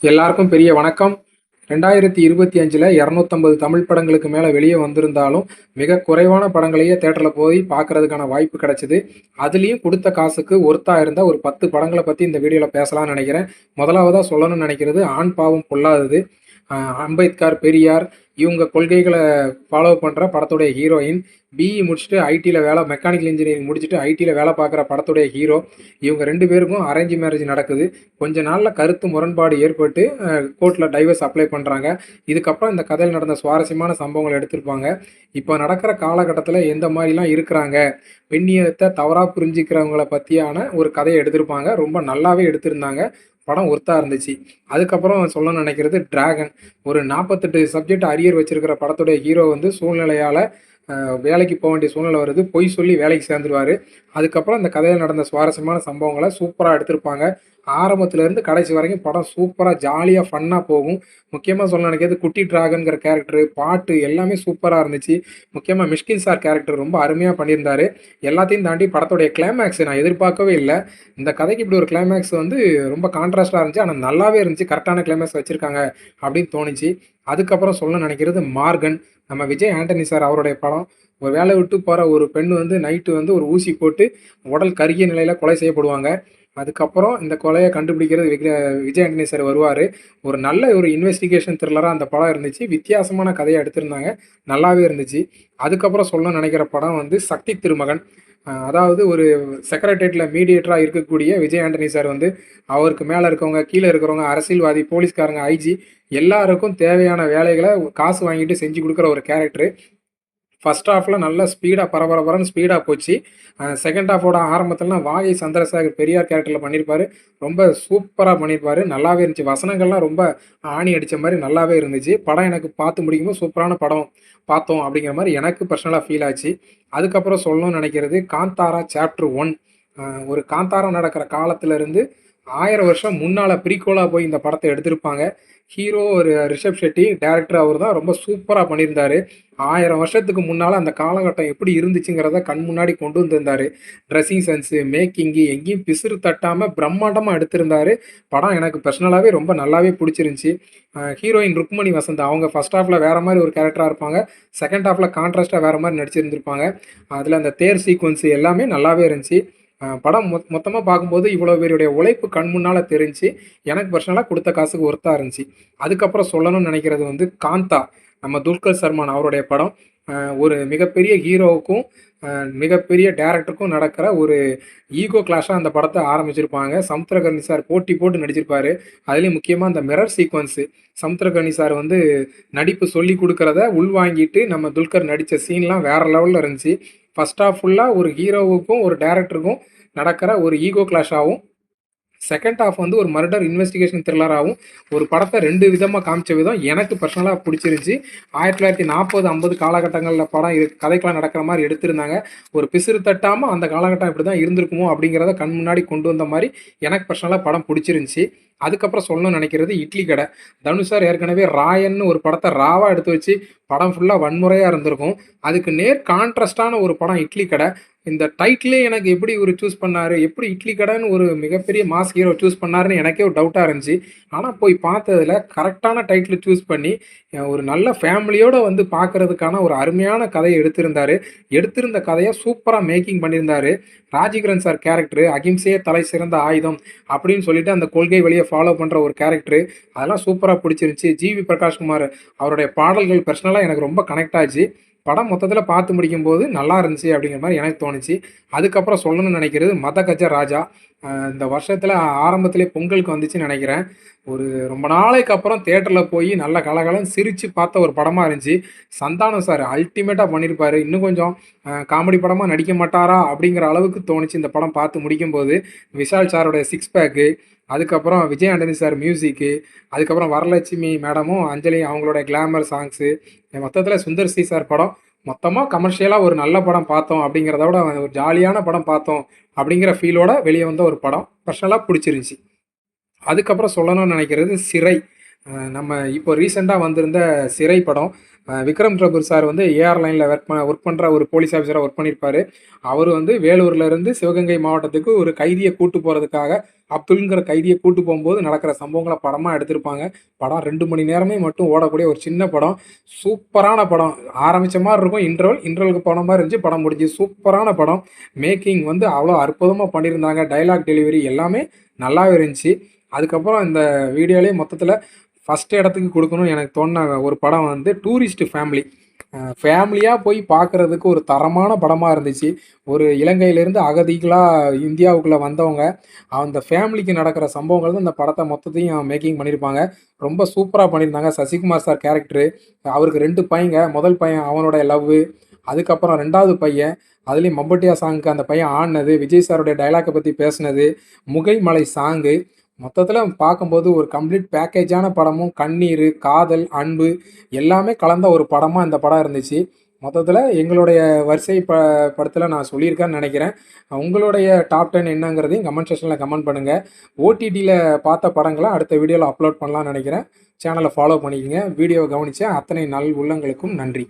எல்லாருக்கும் பெரிய வணக்கம். 2025ல் 250 தமிழ் படங்களுக்கு மேலே வெளியே வந்திருந்தாலும் மிக குறைவான படங்களையே தேட்டரில் போய் பார்க்கறதுக்கான வாய்ப்பு கிடைச்சிது. அதுலேயும் கொடுத்த காசுக்கு ஒர்த்தா இருந்த ஒரு 10 படங்களை பற்றி இந்த வீடியோவில் பேசலாம்னு நினைக்கிறேன். முதலாவதாக சொல்லணும்னு நினைக்கிறது ஆண் பாவம் பொல்லாதது. அம்பேத்கர், பெரியார் இவங்க கொள்கைகளை ஃபாலோ பண்ணுற படத்துடைய ஹீரோயின். பிஇ முடிச்சுட்டு ஐடியில் மெக்கானிக்கல் இன்ஜினியரிங் முடிச்சுட்டு ஐடியில் வேலை பார்க்குற படத்துடைய ஹீரோ. இவங்க 2 பேருக்கும் அரேஞ்ச் மேரேஜ் நடக்குது. கொஞ்ச நாளில் கருத்து முரண்பாடு ஏற்பட்டு கோர்ட்டில் டைவர்ஸ் அப்ளை பண்ணுறாங்க. இதுக்கப்புறம் இந்த கதையில் நடந்த சுவாரஸ்யமான சம்பவங்கள் எடுத்திருப்பாங்க. இப்போ நடக்கிற காலகட்டத்தில் எந்த மாதிரிலாம் இருக்கிறாங்க, பெண்ணியத்தை தவறாக புரிஞ்சிக்கிறவங்கள பற்றியான ஒரு கதையை எடுத்திருப்பாங்க. ரொம்ப நல்லாவே எடுத்திருந்தாங்க. படம் ஒர்த்தா இருந்துச்சு. அதுக்கப்புறம் சொல்லணும்னு நினைக்கிறது டிராகன். ஒரு 48 சப்ஜெக்ட் அரியர் வச்சிருக்கிற படத்துடைய ஹீரோ வந்து சூழ்நிலையால் வேலைக்கு போக வேண்டிய சூழ்நிலை வருது. பொய் சொல்லி வேலைக்கு சேர்ந்துருவார். அதுக்கப்புறம் இந்த கதையில் நடந்த சுவாரஸ்யமான சம்பவங்களை சூப்பராக எடுத்திருப்பாங்க. ஆரம்பத்துலேருந்து கடைசி வரைக்கும் படம் சூப்பராக ஜாலியாக ஃபன்னாக போகும். முக்கியமாக சொல்ல நினைக்கிறது குட்டி டிராகன்கிற கேரக்டரு, பாட்டு எல்லாமே சூப்பராக இருந்துச்சு. முக்கியமாக மிஷ்கின் சார் கேரக்டர் ரொம்ப அருமையாக பண்ணியிருந்தார். எல்லாத்தையும் தாண்டி படத்துடைய கிளைமேக்ஸ் நான் எதிர்பார்க்கவே இல்லை. இந்த கதைக்கு இப்படி ஒரு கிளைமேக்ஸ் வந்து ரொம்ப கான்ட்ராஸ்டாக இருந்துச்சு. ஆனால் நல்லாவே இருந்துச்சு. கரெக்டான கிளைமேக்ஸ் வச்சுருக்காங்க அப்படின்னு தோணுச்சு. அதுக்கப்புறம் சொல்ல நினைக்கிறது மார்கன். நம்ம விஜய் ஆண்டனி சார் அவருடைய படம். ஒரு வேலை விட்டு போகிற ஒரு பெண் வந்து நைட்டு வந்து ஒரு ஊசி போட்டு உடல் கருகிய நிலையில் கொலை செய்யப்படுவாங்க. அதுக்கப்புறம் இந்த கொலையை கண்டுபிடிக்கிறது விஜய் ஆண்டனி சார் வருவார். ஒரு நல்ல ஒரு இன்வெஸ்டிகேஷன் த்ரில்லராக அந்த படம் இருந்துச்சு. வித்தியாசமான கதையை எடுத்திருந்தாங்க. நல்லாவே இருந்துச்சு. அதுக்கப்புறம் சொல்ல நினைக்கிற படம் வந்து சக்தி திருமகன். அதாவது ஒரு செக்ரட்டேரியட்டில் மீடியேட்டராக இருக்கக்கூடிய விஜய் ஆண்டனி சார் வந்து அவருக்கு மேலே இருக்கவங்க, கீழே இருக்கிறவங்க, அரசியல்வாதி, போலீஸ்காரங்க, ஐஜி எல்லாருக்கும் தேவையான வேலைகளை காசு வாங்கிட்டு செஞ்சு கொடுக்குற ஒரு கேரக்டரு. ஃபர்ஸ்ட் ஹாஃபில் நல்லா ஸ்பீடாக பரபரன்னு ஸ்பீடாக போச்சு. செகண்ட் ஹாஃபோட ஆரம்பத்துலலாம் வாகை சந்திரசேகர் பெரியார் கேரக்டரில் பண்ணியிருப்பார். ரொம்ப சூப்பராக பண்ணியிருப்பார். நல்லாவே இருந்துச்சு. வசனங்கள்லாம் ரொம்ப ஆணி அடித்த மாதிரி நல்லாவே இருந்துச்சு. படம் எனக்கு பார்த்து முடிக்கும்போது சூப்பரான படம் பார்த்தோம் அப்படிங்கிற மாதிரி எனக்கு பர்சனலாக ஃபீல் ஆச்சு. அதுக்கப்புறம் சொல்லணும்னு நினைக்கிறது காந்தாரா சாப்டர் 1. ஒரு காந்தாரா நடக்கிற காலத்திலேருந்து 1000 வருஷம் முன்னால் ப்ரீக்வலாக போய் இந்த படத்தை எடுத்திருப்பாங்க. ஹீரோ ஒரு ரிஷப் ஷெட்டி, டேரக்டர் அவர் தான் ரொம்ப சூப்பராக பண்ணியிருந்தார். 1000 வருஷத்துக்கு முன்னால் அந்த காலகட்டம் எப்படி இருந்துச்சுங்கிறத கண் முன்னாடி கொண்டு வந்திருந்தார். ட்ரெஸ்ஸிங் சென்ஸு, மேக்கிங்கு எங்கேயும் பிசுறு தட்டாமல் பிரம்மாண்டமாக எடுத்திருந்தார். படம் எனக்கு பர்சனலாகவே ரொம்ப நல்லாவே பிடிச்சிருந்துச்சி. ஹீரோயின் ருக்மணி வசந்த் அவங்க ஃபர்ஸ்ட் ஹாஃபில் வேறு மாதிரி ஒரு கேரக்டராக இருப்பாங்க. செகண்ட் ஹாஃபில் கான்ட்ராஸ்ட்டாக வேறு மாதிரி நடிச்சிருந்துருப்பாங்க. அதில் அந்த தேர் சீக்வன்ஸு எல்லாமே நல்லாவே இருந்துச்சு. படம் மொத்தமாக பார்க்கும்போது இவ்வளோ பேருடைய உழைப்பு கண் முன்னால் தெரிஞ்சு எனக்கு பர்சனலாக கொடுத்த காசுக்கு ஒர்த்தாக இருந்துச்சு. அதுக்கப்புறம் சொல்லணும்னு நினைக்கிறது வந்து காந்தா. நம்ம துல்கர் சல்மான் அவருடைய படம். ஒரு மிகப்பெரிய ஹீரோவுக்கும் மிகப்பெரிய டேரக்டருக்கும் நடக்கிற ஒரு ஈகோ கிளாஷாக அந்த படத்தை ஆரம்பிச்சிருப்பாங்க. சமுத்திரகர்ணி சார் போட்டி போட்டு நடிச்சிருப்பாரு. அதுலேயும் முக்கியமாக அந்த மிரர் சீக்வன்ஸு, சமுத்திரகர்ணி சார் வந்து நடிப்பு சொல்லி கொடுக்குறத உள்வாங்கிட்டு நம்ம துல்கர் நடித்த சீன்லாம் வேறு லெவலில் இருந்துச்சு. ஃபர்ஸ்ட் ஹாஃப் ஃபுல்லாக ஒரு ஹீரோவுக்கும் ஒரு டேரக்டருக்கும் நடக்கிற ஒரு ஈகோ கிளாஷாகவும், செகண்ட் ஹாஃப் வந்து ஒரு மர்டர் இன்வெஸ்டிகேஷன் த்ரில்லராகவும் ஒரு படத்தை 2 விதமாக காமிச்ச விதம் எனக்கு பர்சனலாக பிடிச்சிருந்துச்சி. 1940, 50 காலகட்டங்களில் படம் கதைக்கெல்லாம் நடக்கிற மாதிரி எடுத்திருந்தாங்க. ஒரு பிசிறு தட்டாமல் அந்த காலகட்டம் இப்படி தான் இருந்திருக்குமோ அப்படிங்கிறத கண் முன்னாடி கொண்டு வந்த மாதிரி எனக்கு பர்சனலாக படம் பிடிச்சிருந்துச்சி. அதுக்கப்புறம் சொல்லணும்னு நினைக்கிறது இட்லி கடை. தனுஷ் சார் ஏற்கனவே ராயன்னு ஒரு படத்தை ராவாக எடுத்து வச்சு படம் ஃபுல்லாக வன்முறையாக இருந்திருக்கும். அதுக்கு நேர் கான்ட்ராஸ்டான ஒரு படம் இட்லி கடை. இந்த டைட்டிலே எனக்கு எப்படி ஒரு சூஸ் பண்ணாரு, எப்படி இட்லி கடைன்னு ஒரு மிகப்பெரிய மாஸ் ஹீரோ சூஸ் பண்ணாருன்னு எனக்கே ஒரு டவுட்டாக இருந்துச்சு. ஆனால் போய் பார்த்ததுல கரெக்டான டைட்டில் சூஸ் பண்ணி ஒரு நல்ல ஃபேமிலியோடு வந்து பார்க்கறதுக்கான ஒரு அருமையான கதையை எடுத்திருந்தார். எடுத்திருந்த கதையை சூப்பராக மேக்கிங் பண்ணியிருந்தார். ராஜகிரண் சார் கேரக்டரு அகிம்சையே தலை சிறந்த ஆயுதம் அப்படின்னு சொல்லிட்டு அந்த கொள்கை வழியை ஃபாலோ பண்ணுற ஒரு கேரக்டரு, அதெல்லாம் சூப்பராக பிடிச்சிருந்துச்சி. ஜிவி பிரகாஷ்குமார் அவருடைய பாடல்கள் பர்சனலாக எனக்கு ரொம்ப கனெக்ட் ஆச்சு. படம் மொத்தத்தில் பார்த்து முடிக்கும்போது நல்லா இருந்துச்சு அப்படிங்கிற மாதிரி எனக்கு தோணுச்சு. அதுக்கப்புறம் சொல்லணும்னு நினைக்கிறது மதகஜ ராஜா. இந்த வருஷத்தில் ஆரம்பத்திலே பொங்கலுக்கு வந்துச்சுன்னு நினைக்கிறேன். ஒரு ரொம்ப நாளைக்கு அப்புறம் தேட்டரில் போய் நல்ல கலகலன்னு சிரித்து பார்த்த ஒரு படமாக இருந்துச்சு. சந்தானம் சார் அல்டிமேட்டாக பண்ணியிருப்பார். இன்னும் கொஞ்சம் காமெடி படமாக நடிக்க மாட்டாரா அப்படிங்கிற அளவுக்கு தோணுச்சு இந்த படம் பார்த்து முடிக்கும்போது. விஷால் சாருடைய சிக்ஸ் பேக்கு, அதுக்கப்புறம் விஜய் ஆண்டனி சார் மியூசிக்கு, அதுக்கப்புறம் வரலட்சுமி மேடமும் அஞ்சலி அவங்களோட கிளாமர் சாங்ஸு, மொத்தத்தில் சுந்தர் சி சார் படம். மொத்தமாக கமர்ஷியலாக ஒரு நல்ல படம் பார்த்தோம் அப்படிங்கிறத விட ஒரு ஜாலியான படம் பார்த்தோம் அப்படிங்கிற ஃபீலோட வெளியே வந்த ஒரு படம் பர்சனலாக பிடிச்சிருந்துச்சி. அதுக்கப்புறம் சொல்லணும்னு நினைக்கிறது சிறை. நம்ம இப்போ ரீசெண்டாக வந்திருந்த சிறை படம். விக்ரம் பிரபு சார் வந்து ஏஆர்லைனில் ஒர்க் பண்ணுற ஒரு போலீஸ் ஆஃபீஸராக ஒர்க் பண்ணியிருப்பார். அவர் வந்து வேலூர்லேருந்து சிவகங்கை மாவட்டத்துக்கு ஒரு கைதியை கூட்டு போகிறதுக்காக அப்துல்ங்கிற கைதியை கூட்டு போகும்போது நடக்கிற சம்பவங்களை படமாக எடுத்திருப்பாங்க. படம் 2 மணி நேரமே மட்டும் ஓடக்கூடிய ஒரு சின்ன படம். சூப்பரான படம். ஆரம்பித்த மாதிரி இருக்கும் இன்டர்வலுக்கு போன மாதிரி இருந்துச்சு. படம் முடிஞ்சு சூப்பரான படம். மேக்கிங் வந்து அவ்வளோ அற்புதமாக பண்ணியிருந்தாங்க. டைலாக் டெலிவரி எல்லாமே நல்லாவே இருந்துச்சு. அதுக்கப்புறம் இந்த வீடியோலேயே மொத்தத்தில் ஃபஸ்ட் இடத்துக்கு கொடுக்கணும்னு எனக்கு தோணுன ஒரு படம் வந்து டூரிஸ்ட் ஃபேமிலி. ஃபேமிலியாக போய் பார்க்குறதுக்கு ஒரு தரமான படமாக இருந்துச்சு. ஒரு இலங்கையிலேருந்து அகதிகளாக இந்தியாவுக்குள்ளே வந்தவங்க, அந்த ஃபேமிலிக்கு நடக்கிற சம்பவங்கள் தான் இந்த படத்தை மொத்தத்தையும் மேக்கிங் பண்ணியிருப்பாங்க. ரொம்ப சூப்பராக பண்ணியிருந்தாங்க. சசிகுமார் சார் கேரக்டரு, அவருக்கு 2 பையங்க. முதல் பையன் அவனுடைய லவ்வு, அதுக்கப்புறம் 2வது பையன், அதுலேயும் மம்பட்டியா சாங்க்கு அந்த பையன் ஆடினது, விஜய் சாருடைய டைலாக்கை பற்றி பேசினது, முகைமலை சாங்கு, மொத்தத்தில் பார்க்கும்போது ஒரு கம்ப்ளீட் பேக்கேஜான படமும் கண்ணீர், காதல், அன்பு எல்லாமே கலந்த ஒரு படமாக இந்த படம் இருந்துச்சு. மொத்தத்தில் எங்களுடைய வரிசை படத்தில் நான் சொல்லியிருக்கேன்னு நினைக்கிறேன். உங்களுடைய டாப் 10 என்னங்கிறதையும் கமெண்ட் செக்ஷனில் கமெண்ட் பண்ணுங்கள். ஓடிடியில் பார்த்த படங்களை அடுத்த வீடியோவில் அப்லோட் பண்ணலான்னு நினைக்கிறேன். சேனலை ஃபாலோ பண்ணிக்கங்க. வீடியோவை கவனித்த அத்தனை நல் உள்ளங்களுக்கும் நன்றி.